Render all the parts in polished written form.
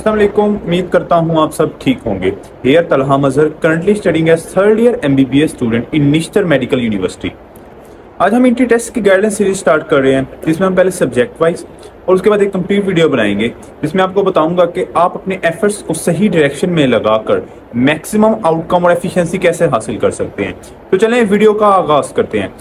अस्सलामुअलैकुम, उम्मीद करता हूँ आप सब ठीक होंगे। Here Talha Mazhar, currently studying as third year MBBS student in Nishtar medical university. आज हम इंट्री टेस्ट की गाइडेंस सीरीज स्टार्ट कर रहे हैं, जिसमें हम पहले सब्जेक्ट वाइज और उसके बाद एक कंप्लीट वीडियो बनाएंगे, जिसमें आपको बताऊंगा कि आप अपने एफर्ट्स को सही डायरेक्शन में लगाकर मैक्सिमम आउटकम और एफिशिएंसी कैसे हासिल कर सकते हैं। तो चलें वीडियो का आगाज करते हैं।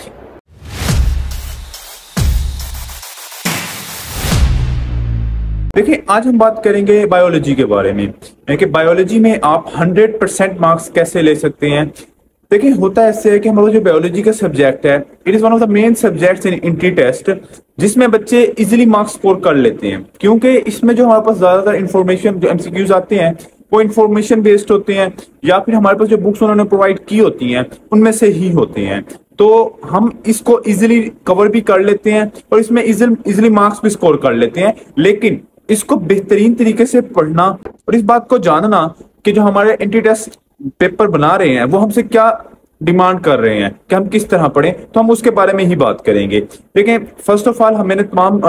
देखिए, आज हम बात करेंगे बायोलॉजी के बारे में कि बायोलॉजी में आप 100% मार्क्स कैसे ले सकते हैं। देखिए, होता ऐसे है कि हमारा जो बायोलॉजी का सब्जेक्ट है, it is one of the main subjects in entry test, जिसमें बच्चे इजीली मार्क्स स्कोर कर लेते हैं, क्योंकि इसमें जो हमारे पास ज्यादातर इंफॉर्मेशन जो MCQs आते हैं वो इंफॉर्मेशन बेस्ड होते हैं, या फिर हमारे पास जो बुक्स उन्होंने प्रोवाइड की होती हैं उनमें से ही होते हैं। तो हम इसको इजीली कवर भी कर लेते हैं और इसमें इजीली मार्क्स भी स्कोर कर लेते हैं। लेकिन इसको बेहतरीन तरीके से पढ़ना और इस बात को जानना कि जो हमारे एंट्री टेस्ट पेपर बना रहे हैं वो हमसे क्या डिमांड कर रहे हैं कि हम किस तरह पढ़ें, तो हम उसके बारे में ही बात करेंगे। देखें, फर्स्ट ऑफ ऑल मैंने तमाम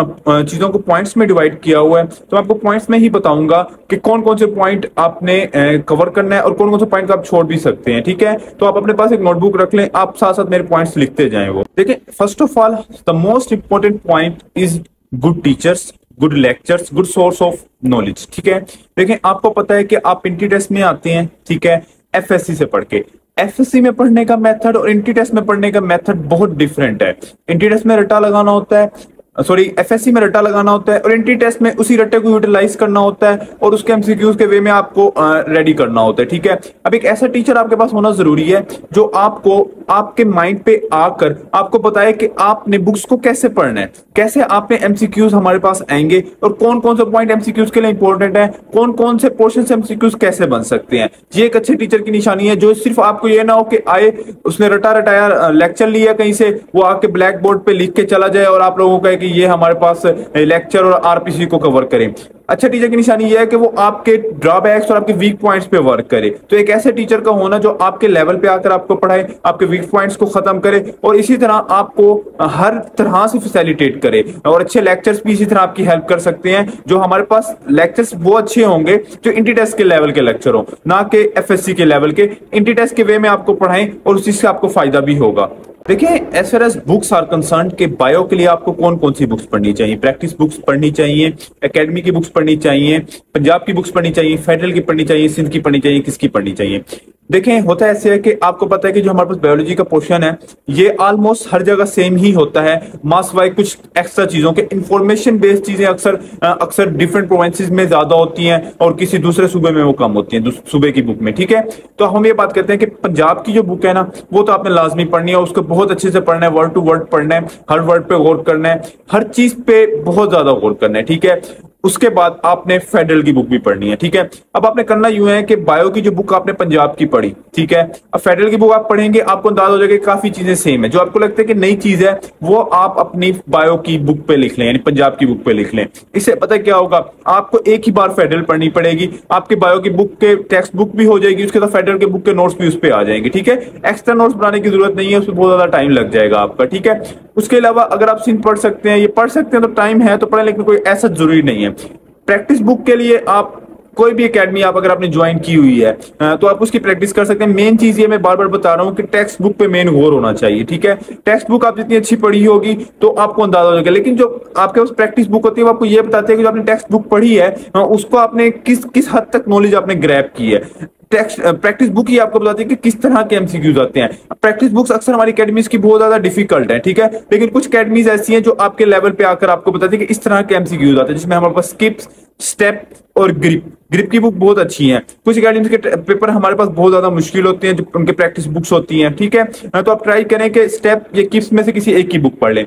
चीजों को पॉइंट्स में डिवाइड किया हुआ है, तो मैं आपको पॉइंट्स में ही बताऊंगा कि कौन कौन से पॉइंट आपने कवर करना है और कौन कौन से पॉइंट आप छोड़ भी सकते हैं। ठीक है, तो आप अपने पास एक नोटबुक रख लें, आप साथ साथ मेरे पॉइंट्स लिखते जाएं। वो देखें, first of all the most important point is good teachers, good lectures, good source of knowledge. ठीक है, देखें, आपको पता है कि आप एंट्री टेस्ट में आते हैं, ठीक है, FSC से पढ़ के। FSC में पढ़ने का मेथड और एंट्री टेस्ट में पढ़ने का मेथड बहुत डिफरेंट है। एंट्री टेस्ट में रट्टा लगाना होता है, FSC में रट्टा लगाना होता है, और एंट्री टेस्ट में उसी रट्टे को यूटिलाइज करना होता है और उसके MCQs के वे में आपको रेडी करना होता है। ठीक है, अब एक ऐसा टीचर आपके पास होना जरूरी है जो आपको आपके माइंड पे आकर आपको बताए कि आपने बुक्स को कैसे पढ़ना है, कैसे आपने MCQs हमारे पास आएंगे और कौन कौन से पॉइंट MCQs के लिए इंपॉर्टेंट है, कौन कौन से पोर्शन से MCQs कैसे बन सकते हैं। ये एक अच्छे टीचर की निशानी है, जो सिर्फ आपको ये ना हो कि आए, उसने रटा रटाया लेक्चर लिया कहीं से, वो आके ब्लैक बोर्ड पे लिख के चला जाए और आप लोगों का ये हमारे पास लेक्चर और RPC को कवर करें। अच्छा टीचर की निशानी यह है कि वो आपके ड्रॉबैक्स और आपके वीक पॉइंट्स पे वर्क करे। तो एक ऐसे टीचर का होना जो आपके लेवल पे आकर आपको पढ़ाए, आपके वीक पॉइंट्स को खत्म करे और इसी तरह आपको हर तरह से फैसिलिटेट करे। और अच्छे लेक्चर्स भी इसी तरह आपकी हेल्प कर सकते हैं। जो हमारे पास लेक्चर्स वो अच्छे होंगे जो एंट्री टेस्ट के लेवल के लेक्चर हो, ना कि FSC के लेवल के। एंट्री टेस्ट के वे में आपको पढ़ाएं और उसी से आपको फायदा भी होगा। देखिए, as far as books are concern के बायो के लिए आपको कौन कौन सी बुक्स पढ़नी चाहिए। प्रैक्टिस बुक्स पढ़नी चाहिए, एकेडमी की बुक्स पढ़नी चाहिए, पंजाब की बुक्स पढ़नी चाहिए, फेडरल की पढ़नी चाहिए, सिंध की पढ़नी चाहिए, किसकी पढ़नी चाहिए। देखें, होता ऐसे है कि आपको पता है कि जो हमारे पास बायोलॉजी का पोर्शन है ये ऑलमोस्ट हर जगह सेम ही होता है। मास वाइज कुछ एक्स्ट्रा चीजों के इंफॉर्मेशन बेस्ड चीजें अक्सर डिफरेंट प्रोविंसेस में ज्यादा होती हैं और किसी दूसरे सूबे में वो कम होती हैं, सूबे की बुक में। ठीक है, तो हम ये बात करते हैं कि पंजाब की जो बुक है ना, वो तो आपने लाजमी पढ़नी है, उसको बहुत अच्छे से पढ़ना है, वर्ड टू वर्ड पढ़ना है, हर वर्ड पे गौर करना है, हर चीज पे बहुत ज्यादा गौर करना है। ठीक है, उसके बाद आपने फेडरल की बुक भी पढ़नी है। ठीक है, अब आपने करना यूं है कि बायो की जो बुक आपने पंजाब की पढ़ी, ठीक है, अब फेडरल की बुक आप पढ़ेंगे, आपको अंदाजा हो जाएगा काफी चीजें सेम है। जो आपको लगता है कि नई चीज है वो आप अपनी बायो की बुक पे लिख लें, यानी पंजाब की बुक पे लिख लें। इससे पता क्या होगा, आपको एक ही बार फेडरल पढ़नी पड़ेगी, आपके बायो की बुक के टेक्स्ट बुक भी हो जाएगी, उसके बाद फेडरल के बुक के नोट्स भी उस पर आ जाएंगे। ठीक है, एक्स्ट्रा नोट्स बनाने की जरूरत नहीं है, उसमें बहुत ज्यादा टाइम लग जाएगा आपका। ठीक है, उसके अलावा अगर आप सिंध पढ़ सकते हैं, ये पढ़ सकते हैं तो टाइम है तो पढ़ें, लेकिन कोई ऐसा जरूरी नहीं है। प्रैक्टिस बुक के लिए आप कोई भी एकेडमी आप अगर आपने ज्वाइन की हुई है तो आप उसकी प्रैक्टिस कर सकते हैं। मेन चीज ये मैं बार बार बता रहा हूँ कि टेक्स्ट बुक पे मेन गौर होना चाहिए। ठीक है, टेक्स्ट बुक आप जितनी अच्छी पढ़ी होगी तो आपको अंदाजा हो जाएगा, लेकिन जो आपके पास प्रैक्टिस बुक होती है वो आपको ये बताती है कि जो आपने टेक्स्ट बुक पढ़ी है उसको आपने किस हद तक नॉलेज आपने ग्रैब की है। प्रैक्टिस बुक ही आपको बताती है कि किस तरह के MCQs आते हैं। प्रैक्टिस बुक्स अक्सर हमारी एकेडमीज की बहुत ज्यादा डिफिकल्ट है, ठीक है, लेकिन कुछ एकेडमीज ऐसी हैं जो आपके लेवल पे आकर आपको बताती है कि इस तरह के MCQs आते हैं, जिसमें हमारे पास स्किप्स, स्टेप और ग्रिप की बुक बहुत अच्छी हैं। कुछ एकेडमीज के पेपर हमारे पास बहुत ज्यादा मुश्किल होते हैं, जो उनके प्रैक्टिस बुक्स होती हैं। ठीक है, तो आप ट्राई करें कि स्टेप या किप्स में से किसी एक की बुक पढ़ लें।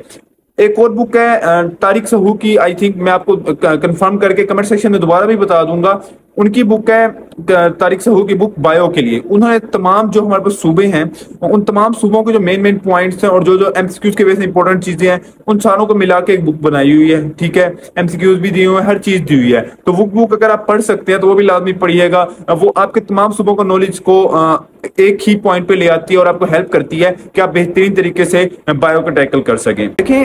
एक और बुक है तारिक सहू की, आई थिंक मैं आपको कंफर्म करके कमेंट सेक्शन में दोबारा भी बता दूंगा। उनकी बुक है तारिक सहू की बुक बायो के लिए। उन्होंने तमाम जो हमारे पास सूबे हैं उन तमाम सूबों के जो मेन पॉइंट्स हैं और जो MCQs के वजह से इंपॉर्टेंट चीजें हैं उन सारों को मिला के एक बुक बनाई हुई है। ठीक है, MCQs भी दिए हुए हैं, हर चीज दी हुई है। तो वो बुक अगर आप पढ़ सकते हैं तो वो भी लाजमी पढ़िएगा, वो आपके तमाम सूबों का नॉलेज को एक ही पॉइंट पे ले आती है और आपको हेल्प करती है कि आप बेहतरीन तरीके से बायो को टैकल कर सकें। देखें,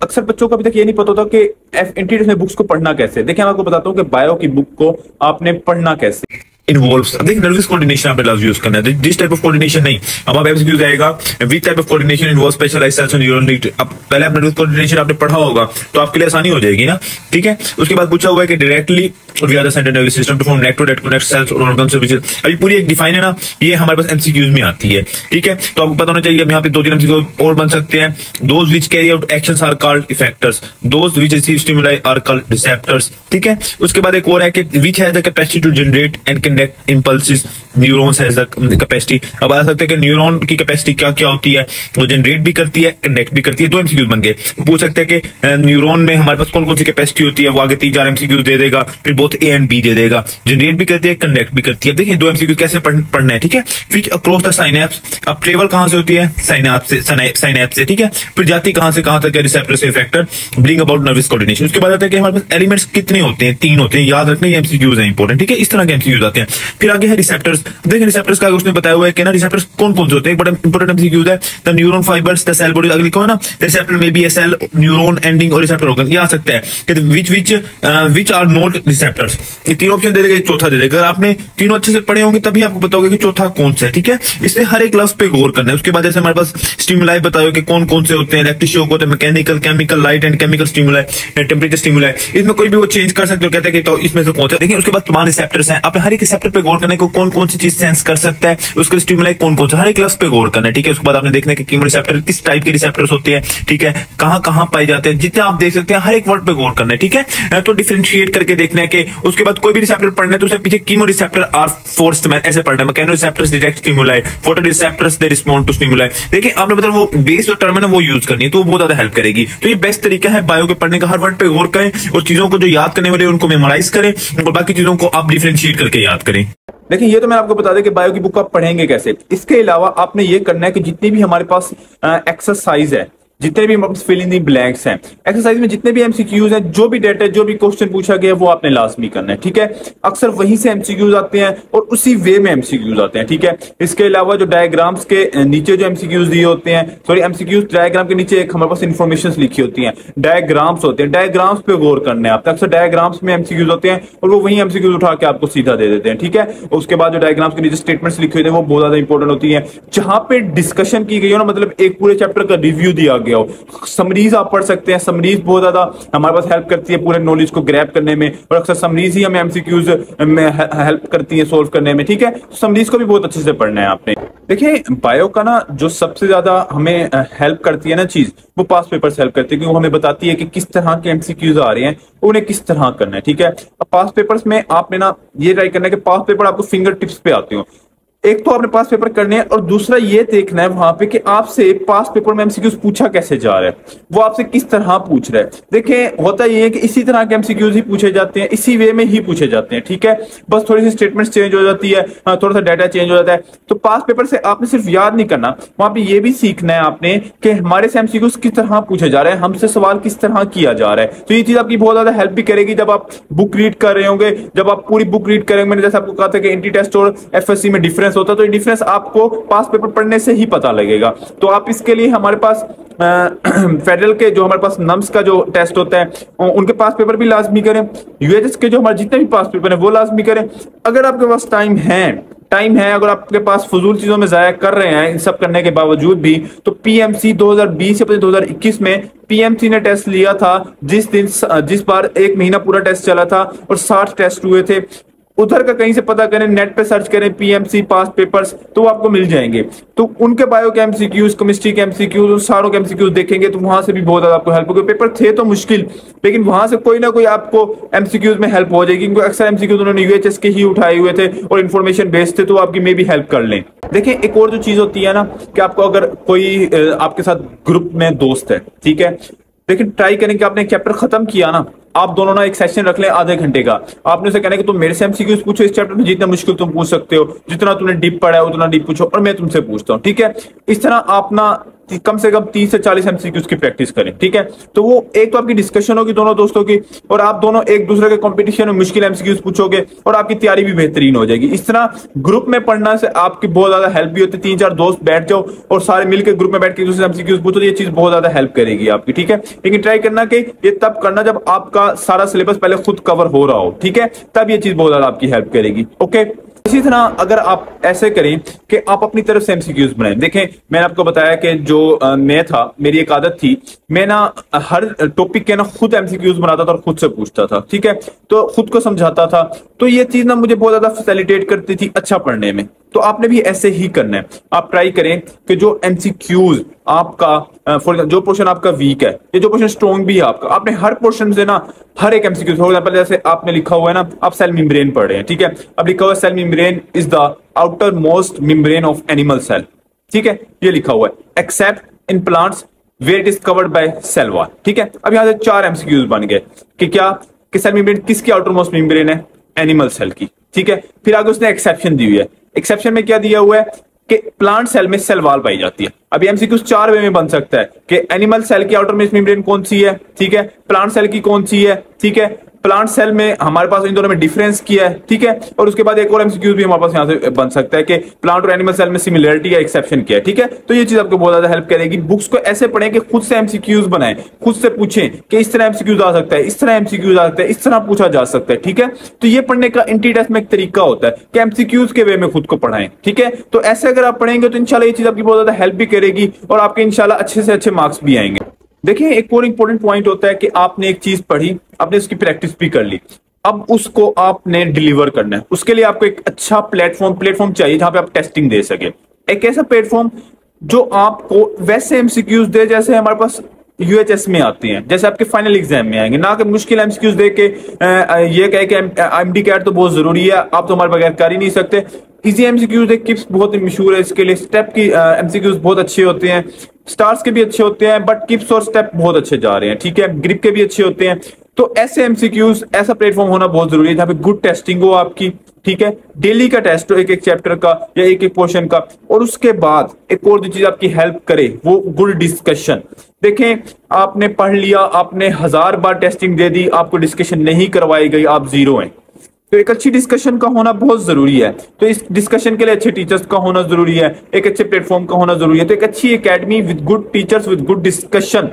अक्सर बच्चों को अभी तक ये नहीं पता होता कि एंट्री टेस्ट में बुक्स को पढ़ना कैसे। देखिए, मैं आपको बताता हूँ कि बायो की बुक को आपने पढ़ना कैसे। इन्वॉल्व्स, देखिए नर्वस कोऑर्डिनेशन आपने लफ्ज यूज करना है, दिस टाइप ऑफ कोऑर्डिनेशन नहीं। अब आप एमसीक्यू आएगा with type of coordination involve specialised cells and neuron need. अब पहले आप नर्वस कोऑर्डिनेशन आपने पढ़ा होगा तो आपके लिए आसानी हो जाएगी ना, ठीक है। उसके बाद पूछा हुआ है कि directly we are the central nervous system to form network that connects cells और ऑर्गन्स विच इज, अभी पूरी एक डिफाइन है ना, ये हमारे पास एमसीक्यूज में आती है, ठीक है। तो आपको पता होना चाहिए, अब यहाँ पे 2-3 एमसीक्यू और बन सकते हैं। Those which carry out actions are called effectors, those which receive stimuli are called receptors, ठीक है। उसके बाद एक और है कि which has the capacity to generate and conduct impulses, neurons has the capacity. अब आ सकते हैं कि न्यूरॉन की कैपेसिटी क्या क्या होती है, वो जनरेट भी करती है, कंडक्ट भी करती है। 2 एमसीक्यूज बन गए। पूछ सकते हैं कि न्यूरॉन में हमारे पास कौन कौन सी कैपेसिटी होती है, वो आगे 3-4 एमसीक्यूज दे देगा, फिर बोथ ए एंड बी दे देगा, जनरेट भी करती है, कंडक्ट भी करती है। देखिए 2 एमसीक्यूज कैसे पढ़ना है, ठीक है। फिर अक्रॉस द साइनेप्स, अब ट्रेवल कहां से होती है, साइनेप्स से, ठीक है। फिर जाती कहां से कहां तक है, रिसेप्टर से effector, bring about nervous coordination. उसके बाद आता है कि हमारे पास एलिमेंट्स कितने होते हैं, 3 होते हैं, याद रखना, ये एमसीक्यूज है इंपॉर्टेंट, ठीक है। इस तरह के एमसीक्यूज आते हैं। फिर आगे है रिसेप्टर्स। देखिए रिसेप्टर्स का उसने बताया हुआ है कि ना रिसेप्टर्स कौन कौन से होते हैं, एक बड़ा इंपॉर्टेंट एमसीक्यूज है। The neuron fibres, the cell body, अगर लिखो है ना रिसेप्टर में B A cell neuron ending और रिसेप्टर ऑर्गन, ये आ सकता है कि विच आर नॉट रिसेप्टर्स। ये 3 ऑप्शन दे देगा, चौथा दे देगा। अगर आपने तीनों अच्छे से पढ़े होंगे तभी आपको पता होगा कि चौथा कौन सा है, ठीक है। इसलिए हर एक लफ्ज पे गौर करना है। उसके बाद जैसे हमारे पास स्टिमुलाई बताओ कि कौन कौन से होते हैं, इलेक्ट्रिक शॉक होते हैं, mechanical, chemical, light and chemical stimuli, temperature stimuli, इसमें कोई भी वो चेंज कर सकते हो, कहते हैं कि तो इसमें से कौन सा। देखिए उसके बाद तमाम रिसेप्टर्स हैं, आपने हर एक रिसेप्टर पे गौर करने को, कौन कौन सी चीज सेंस कर सकता है, उसके स्टिमुलाई कौन कौन सा, हर एक लफ्ज पे गौर करना है, ठीक है। उसके बाद आपने देखना है कि कीमो रिसेप्टर किस टाइप के रिसेप्टर्स होते हैं, ठीक है, कहां कहां पाए जाते हैं, जितने आप देख सकते हैं हर एक वर्ड पे गौर करना है, ठीक है। तो डिफरेंशिएट करके देखना है कि उसके बाद कोई भी रिसेप्टर पढ़ना है तो उसके पीछे कीमो रिसेप्टर आर फोर्स्ड, मैं ऐसे पढ़ना है, mechanoreceptors detect stimuli, photoreceptors they respond to stimuli. देखिए आपने मतलब वो बेस जो टर्म है ना वो यूज करनी है, तो वो बहुत ज्यादा हेल्प करेगी। तो ये बेस्ट तरीका है बायो के पढ़ने का, हर वर्ड पे गौर करें और चीजों को जो याद करने वाले उनको मेमोराइज करें और बाकी चीजों को आप डिफरेंशिएट करके याद करें। देखिए, ये तो मैं आपको बता दें कि बायो की बुक आप पढ़ेंगे कैसे। इसके अलावा आपने ये करना है कि जितनी भी हमारे पास एक्सरसाइज है, जितने भी फिल इन द ब्लैंक्स हैं, एक्सरसाइज में जितने भी एमसीक्यूज हैं, जो भी डेटा, जो भी क्वेश्चन पूछा गया है वो आपने लाजमी करना है, ठीक है। अक्सर वहीं से एमसीक्यूज आते हैं और उसी वे में एमसीक्यूज आते हैं, ठीक है। इसके अलावा जो डायग्राम्स के नीचे जो एमसीक्यूज दिए होते हैं, सॉरी एमसीक्यूज डायग्राम के नीचे एक हमारे पास इन्फॉर्मेशन लिखी होती है, डायग्राम्स होते हैं, डायग्राम्स पे गौर करना है आप। अक्सर डायग्राम्स में एमसीक्यूज होते हैं और वो वही एमसीक्यूज उठा के आपको सीधा दे देते हैं, ठीक है। उसके बाद जो डायग्राम्स के नीचे स्टेटमेंट्स लिखे होते हैं वो बहुत ज्यादा इंपॉर्टेंट होती है। जहां पे डिस्कशन की गई हो ना, मतलब एक पूरे चैप्टर का रिव्यू दिया गया हो, समरीज आप पढ़ सकते हैं। समरीज बहुत ज्यादा हमारे पास हेल्प करती है पूरे नॉलेज को ग्रैब करने में, और अक्सर समरीज ही हमें एमसीक्यूज में हेल्प करती है सोल्व करने में, ठीक है। समरीज को भी बहुत अच्छे से पढ़ना है आपने। देखिए बायो का ना जो सबसे ज्यादा हमें हेल्प करती है ना चीज, वो पास पेपर से हेल्प करती है, क्योंकि वो हमें बताती है कि किस तरह के एमसीक्यूज आ रहे हैं, उन्हें किस तरह करना है, ठीक है। अब पास पेपर्स में आपने ना ये ट्राई करना है कि पास पेपर आपको फिंगर टिप्स पे आते हो। एक तो आपने पास पेपर करने हैं और दूसरा ये देखना है वहां पे कि आपसे पास पेपर में एमसीक्यूज पूछा कैसे जा रहा है, वो आपसे किस तरह पूछ रहा है। देखिए होता ये है कि इसी तरह के एमसीक्यूज ही पूछे जाते हैं, इसी वे में ही पूछे जाते हैं, ठीक है। बस थोड़ी सी स्टेटमेंट्स चेंज हो जाती है, थोड़ा सा डाटा चेंज हो जाता है। तो पास पेपर से आपने सिर्फ याद नहीं करना, वहां पे ये भी सीखना है आपने कि हमारे से एमसीक्यूज किस तरह पूछे जा रहे हैं, हमसे सवाल किस तरह किया जा रहा है। तो ये चीज आपकी बहुत ज्यादा हेल्प भी करेगी जब आप बुक रीड कर रहे होंगे। जब आप पूरी बुक रीड करेंगे, मैंने जैसे आपको कहा था कि एंटी टेस्ट और एफएससी में डिफरेंस होता है, तो डिफरेंस आपको पास पेपर पढ़ने से ही पता लगेगा। तो आप इसके लिए हमारे पास फेडरल के जो हमारे पास नम्स का जो टेस्ट होता है उनके पास पेपर भी लाजमी करें, यूएचएस के जो हमारे जितने भी पास पेपर है वो लाजमी करें। अगर आपके पास टाइम है, अगर आपके पास फजूल चीजों में जाया कर रहे हैं इन सब करने के बावजूद भी, तो पीएमसी 2020 या 2021 में पीएमसी ने टेस्ट लिया था, जिस बार 1 महीना पूरा टेस्ट चला था और 60 टेस्ट हुए थे। उधर का कहीं से पता करें, नेट पे सर्च करें पीएमसी पास पेपर्स, तो वो आपको मिल जाएंगे। तो उनके बायो के एमसीक्यूज, केमिस्ट्री के एमसीक्यूज, सारों के एमसीक्यूज देखेंगे तो वहां से भी बहुत ज्यादा आपको हेल्प होगी। पेपर थे तो मुश्किल, लेकिन वहां से कोई ना कोई आपको एमसीक्यूज में हेल्प हो जाएगी, क्योंकि अक्सर एमसीक्यूज उन्होंने यूएचएस के ही उठाए हुए थे और इन्फॉर्मेशन बेस्ड थे, तो आपकी मे भी हेल्प कर लें। देखिए एक और जो चीज होती है ना कि आपको अगर कोई आपके साथ ग्रुप में दोस्त है, ठीक है, लेकिन ट्राई करें कि आपने चैप्टर खत्म किया ना, आप दोनों ना एक सेशन रख लें आधे घंटे का। आपने उसे कहना है कि तुम मेरे से एमसीक्यूज पूछो इस चैप्टर में, जितना मुश्किल तुम पूछ सकते हो, जितना तुमने डीप पढ़ा है उतना डीप पूछो और मैं तुमसे पूछता हूँ, ठीक है। इस तरह आप ना कम से कम 30 से 40 एमसीक्यूज की प्रैक्टिस करें, ठीक है। तो वो एक तो आपकी डिस्कशन होगी दोनों दोस्तों की, और आप दोनों एक दूसरे के कंपटीशन में मुश्किल एमसीक्यूज पूछोगे और आपकी तैयारी भी बेहतरीन हो जाएगी। इस तरह ग्रुप में पढ़ना से आपकी बहुत ज्यादा हेल्प भी होती है। 3-4 दोस्त बैठ जाओ और सारे मिलकर ग्रुप में बैठ के दूसरे एमसीक्यूज पूछो, तो ये चीज बहुत ज्यादा हेल्प करेगी आपकी, ठीक है। लेकिन ट्राई करना कि ये तब करना जब आपका सारा सिलेबस पहले खुद कवर हो रहा हो, ठीक है, तब ये चीज बहुत ज्यादा आपकी हेल्प करेगी। ओके, इसी तरह अगर आप ऐसे करें कि आप अपनी तरफ से एमसीक्यूज बनाएं। देखें, मैंने आपको बताया कि जो मैं था, मेरी एक आदत थी, मैं ना हर टॉपिक के ना खुद एमसीक्यूज बनाता था और खुद से पूछता था, ठीक है, तो खुद को समझाता था। तो ये चीज ना मुझे बहुत ज्यादा फैसिलिटेट करती थी अच्छा पढ़ने में। तो आपने भी ऐसे ही करना है। आप ट्राई करें कि जो एमसीक्यूज आपका फॉर एग्जाम्पल जो पोर्शन आपका वीक है, ये जो पोर्शन स्ट्रॉन्ग भी है आपका, आपने हर पोर्शन से ना हर एक एमसीक्यू, फॉर एग्जाम्पल जैसे आपने लिखा हुआ है ना, आप सेल मेम्ब्रेन पढ़ रहे हैं, ठीक है, अब लिखा हुआ है cell membrane is the outermost membrane of animal cell, ठीक है, ये लिखा हुआ है, except in plants where it is covered by cell wall, ठीक है। अब यहां से 4 एमसीक्यूज बन गए कि क्या, कि सेल मेम्ब्रेन किसकी आउटर मोस्ट मेम्ब्रेन है, एनिमल सेल की, ठीक है। फिर आगे उसने एक्सेप्शन दी हुई है, एक्सेप्शन में क्या दिया हुआ है कि प्लांट सेल में सेल वॉल पाई जाती है। अब एमसीक्यू 4 वे में बन सकता है कि एनिमल सेल की आउटर मोस्ट मेम्ब्रेन कौन सी है, ठीक है, प्लांट सेल की कौन सी है, ठीक है, प्लांट सेल में हमारे पास इन दोनों में डिफरेंस किया है, ठीक है, और उसके बाद एक और एमसीक्यू भी हमारे पास यहां से बन सकता है कि प्लांट और एनिमल सेल में सिमिलरिटी या एक्सेप्शन किया है, ठीक है। तो ये चीज आपको बहुत ज्यादा हेल्प करेगी। बुक्स को ऐसे पढ़ें कि खुद से एमसीक्यूज बनाएं, खुद से पूछें कि इस तरह एमसीक्यूज आ सकता है, इस तरह एमसीक्यूज आ सकता है, इस तरह पूछा जा सकता है, ठीक है। तो ये पढ़ने का इंटी टेस्ट में एक तरीका होता है कि एमसीक्यूज के वे में खुद को पढ़ाएं, ठीक है। तो ऐसे अगर आप पढ़ेंगे तो इंशाल्लाह ये चीज आपकी बहुत ज्यादा हेल्प भी करेगी और आपके इंशाल्लाह अच्छे से अच्छे मार्क्स भी आएंगे। देखिए, एक और इंपॉर्टेंट पॉइंट होता है कि आपने एक चीज पढ़ी, आपने उसकी प्रैक्टिस भी कर ली, अब उसको आपने डिलीवर करना है। उसके लिए आपको एक अच्छा प्लेटफॉर्म चाहिए जहां पे आप टेस्टिंग दे सके। एक ऐसा प्लेटफॉर्म जो आपको वैसे एमसीक्यूज दे जैसे हमारे पास यूएचएस में आते हैं, जैसे आपके फाइनल एग्जाम में आएंगे, ना कि मुश्किल एमसीक्यूज दे के ये कहे कि एमडी कैट तो बहुत जरूरी है, आप तो हमारे बगैर कर ही नहीं सकते। इजी एमसीक्यूज एक किप्स बहुत मशहूर है इसके लिए, स्टेप की एमसीक्यूज बहुत अच्छे होते हैं, स्टार्स के भी अच्छे होते हैं, बट किप्स और स्टेप बहुत अच्छे जा रहे हैं, ठीक है, ग्रिप के भी अच्छे होते हैं। तो ऐसे एमसीक्यूज, ऐसा प्लेटफॉर्म होना बहुत जरूरी है जहां पे गुड टेस्टिंग हो आपकी, ठीक है, डेली का टेस्ट हो एक एक चैप्टर का या एक एक पोर्शन का, और उसके बाद एक और जो चीज आपकी हेल्प करे वो गुड डिस्कशन। देखें, आपने पढ़ लिया, आपने 1000 बार टेस्टिंग दे दी, आपको डिस्कशन नहीं करवाई गई, आप जीरो हैं। तो एक अच्छी डिस्कशन का होना बहुत जरूरी है। तो इस डिस्कशन के लिए अच्छे टीचर्स का होना जरूरी है, एक अच्छे प्लेटफॉर्म का होना जरूरी है। तो एक अच्छी academy with good teachers with good discussion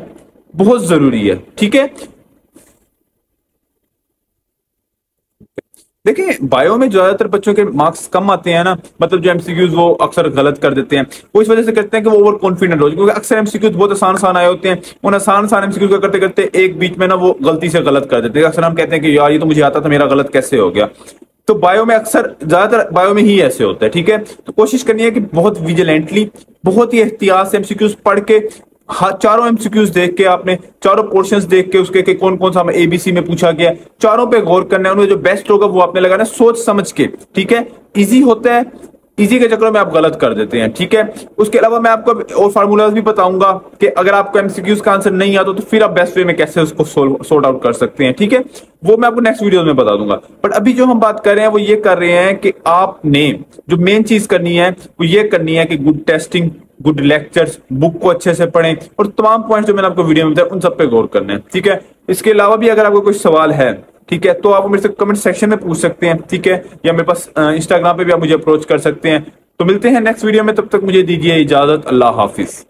बहुत जरूरी है, ठीक है। देखिए, बायो में ज्यादातर बच्चों के मार्क्स कम आते हैं ना, मतलब जो एमसीक्यूज वो अक्सर गलत कर देते हैं, वो इस वजह से करते हैं कि वो ओवर कॉन्फिडेंट हो, क्योंकि अक्सर एमसीक्यूज बहुत आसान आए होते हैं, उन आसान एमसीक्यूज को करते करते एक बीच में ना वो गलती से गलत कर देते हैं। अक्सर हम कहते हैं कि यार ये तो मुझे आता था, मेरा गलत कैसे हो गया। तो बायो में अक्सर ज्यादातर बायो में ही ऐसे होता है, ठीक है। तो कोशिश करनी है कि बहुत विजिलेंटली, बहुत ही एहतियात से एमसीक्यूज पढ़ के, हाँ, चारों एमसीक्यूज देख के, आपने चारों पोर्शंस देख के उसके कौन कौन सा हमें एबीसी में पूछा गया, चारों पे गौर करना है, उनमें जो बेस्ट होगा वो आपने लगाना सोच समझ के, ठीक है। इजी होता है, इजी के चक्कर में आप गलत कर देते हैं, ठीक है। उसके अलावा मैं आपको और फार्मूलाज भी बताऊंगा कि अगर आपको एमसीक्यूज का आंसर नहीं आता तो फिर आप बेस्ट वे में कैसे उसको सॉर्ट आउट कर सकते हैं, ठीक है। वो मैं आपको नेक्स्ट वीडियो में बता दूंगा। बट अभी जो हम बात कर रहे हैं वो ये कर रहे हैं कि आपने जो मेन चीज करनी है वो ये करनी है कि good testing, good lectures, book को अच्छे से पढ़ें और तमाम पॉइंट्स जो मैंने आपको वीडियो में बताया उन सब पे गौर करना है, ठीक है। इसके अलावा भी अगर आपको कोई सवाल है, ठीक है, तो आप मेरे से कमेंट सेक्शन में पूछ सकते हैं, ठीक है, या मेरे पास इंस्टाग्राम पे भी आप मुझे अप्रोच कर सकते हैं। तो मिलते हैं नेक्स्ट वीडियो में, तब तक मुझे दीजिए इजाजत। अल्लाह हाफिज।